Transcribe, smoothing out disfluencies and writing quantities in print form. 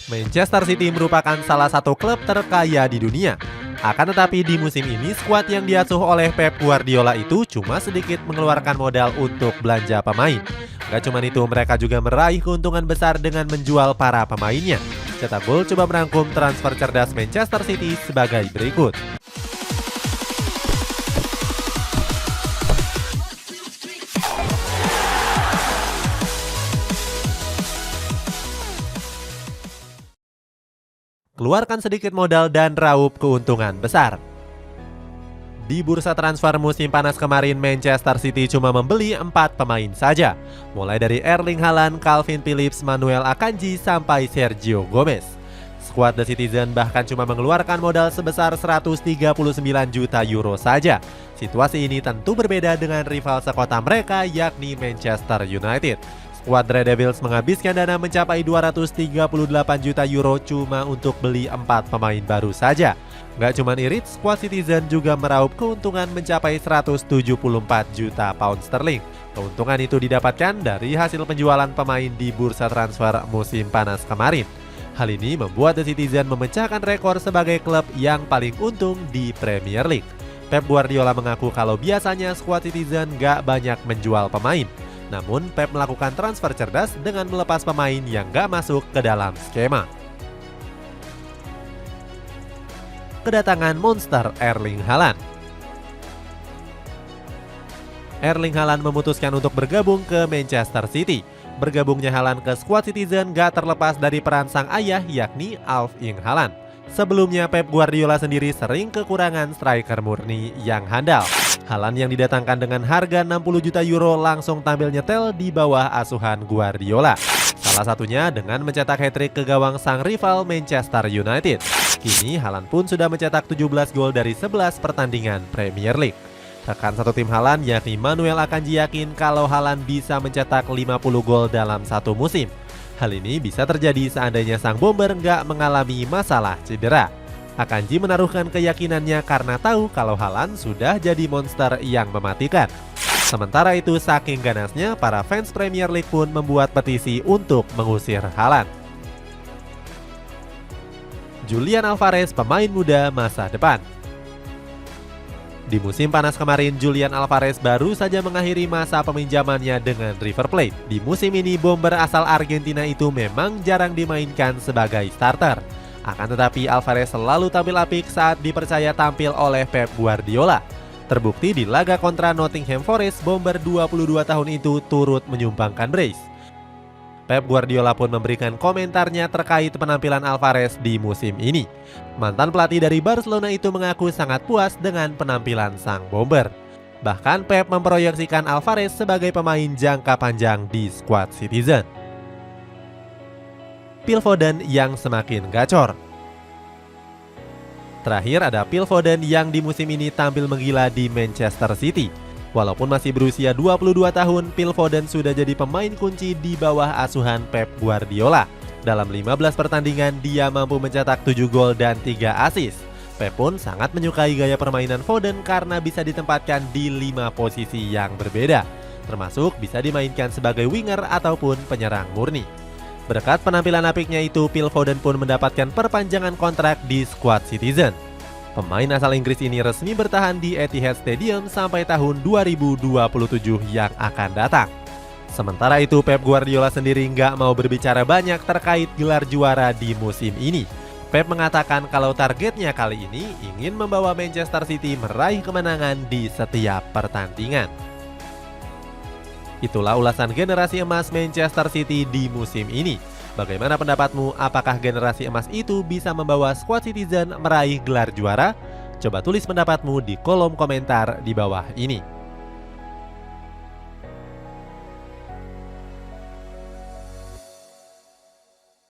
Manchester City merupakan salah satu klub terkaya di dunia. Akan tetapi di musim ini skuad yang diasuh oleh Pep Guardiola itu cuma sedikit mengeluarkan modal untuk belanja pemain. Gak cuma itu, mereka juga meraih keuntungan besar dengan menjual para pemainnya. Cetak Gol coba merangkum transfer cerdas Manchester City sebagai berikut. Keluarkan sedikit modal dan raup keuntungan besar. Di bursa transfer musim panas kemarin, Manchester City cuma membeli 4 pemain saja. Mulai dari Erling Haaland, Calvin Phillips, Manuel Akanji, sampai Sergio Gomez. Skuad The Citizen bahkan cuma mengeluarkan modal sebesar 139 juta euro saja. Situasi ini tentu berbeda dengan rival sekota mereka, yakni Manchester United. Skuad Red Devils menghabiskan dana mencapai 238 juta euro cuma untuk beli 4 pemain baru saja. Gak cuma irit, skuad Citizen juga meraup keuntungan mencapai 174 juta pound sterling. Keuntungan itu didapatkan dari hasil penjualan pemain di bursa transfer musim panas kemarin. Hal ini membuat The Citizen memecahkan rekor sebagai klub yang paling untung di Premier League. Pep Guardiola mengaku kalau biasanya skuad Citizen gak banyak menjual pemain. Namun Pep melakukan transfer cerdas dengan melepas pemain yang gak masuk ke dalam skema. Kedatangan monster Erling Haaland. Erling Haaland memutuskan untuk bergabung ke Manchester City. Bergabungnya Haaland ke skuad Citizen gak terlepas dari peran sang ayah, yakni Erling Haaland. Sebelumnya Pep Guardiola sendiri sering kekurangan striker murni yang handal. Haaland yang didatangkan dengan harga 60 juta euro langsung tampil nyetel di bawah asuhan Guardiola. Salah satunya dengan mencetak hat-trick ke gawang sang rival Manchester United. Kini Haaland pun sudah mencetak 17 gol dari 11 pertandingan Premier League. Rekan satu tim Haaland yakni Manuel Akanji yakin kalau Haaland bisa mencetak 50 gol dalam satu musim. Hal ini bisa terjadi seandainya sang bomber nggak mengalami masalah cedera. Akanji menaruhkan keyakinannya karena tahu kalau Haaland sudah jadi monster yang mematikan. Sementara itu, saking ganasnya, para fans Premier League pun membuat petisi untuk mengusir Haaland. Julian Alvarez, pemain muda masa depan. Di musim panas kemarin, Julian Alvarez baru saja mengakhiri masa peminjamannya dengan River Plate. Di musim ini, bomber asal Argentina itu memang jarang dimainkan sebagai starter. Akan tetapi Alvarez selalu tampil apik saat dipercaya tampil oleh Pep Guardiola. Terbukti di laga kontra Nottingham Forest, bomber 22 tahun itu turut menyumbangkan brace. Pep Guardiola pun memberikan komentarnya terkait penampilan Alvarez di musim ini. Mantan pelatih dari Barcelona itu mengaku sangat puas dengan penampilan sang bomber. Bahkan Pep memproyeksikan Alvarez sebagai pemain jangka panjang di skuad Citizen. Phil Foden yang semakin gacor. Terakhir ada Phil Foden yang di musim ini tampil menggila di Manchester City. Walaupun masih berusia 22 tahun, Phil Foden sudah jadi pemain kunci di bawah asuhan Pep Guardiola. Dalam 15 pertandingan, dia mampu mencetak 7 gol dan 3 assist. Pep pun sangat menyukai gaya permainan Foden karena bisa ditempatkan di 5 posisi yang berbeda, termasuk bisa dimainkan sebagai winger ataupun penyerang murni. Berkat penampilan apiknya itu, Phil Foden pun mendapatkan perpanjangan kontrak di skuad Citizen. Pemain asal Inggris ini resmi bertahan di Etihad Stadium sampai tahun 2027 yang akan datang. Sementara itu, Pep Guardiola sendiri nggak mau berbicara banyak terkait gelar juara di musim ini. Pep mengatakan kalau targetnya kali ini ingin membawa Manchester City meraih kemenangan di setiap pertandingan. Itulah ulasan generasi emas Manchester City di musim ini. Bagaimana pendapatmu? Apakah generasi emas itu bisa membawa skuad Citizen meraih gelar juara? Coba tulis pendapatmu di kolom komentar di bawah ini.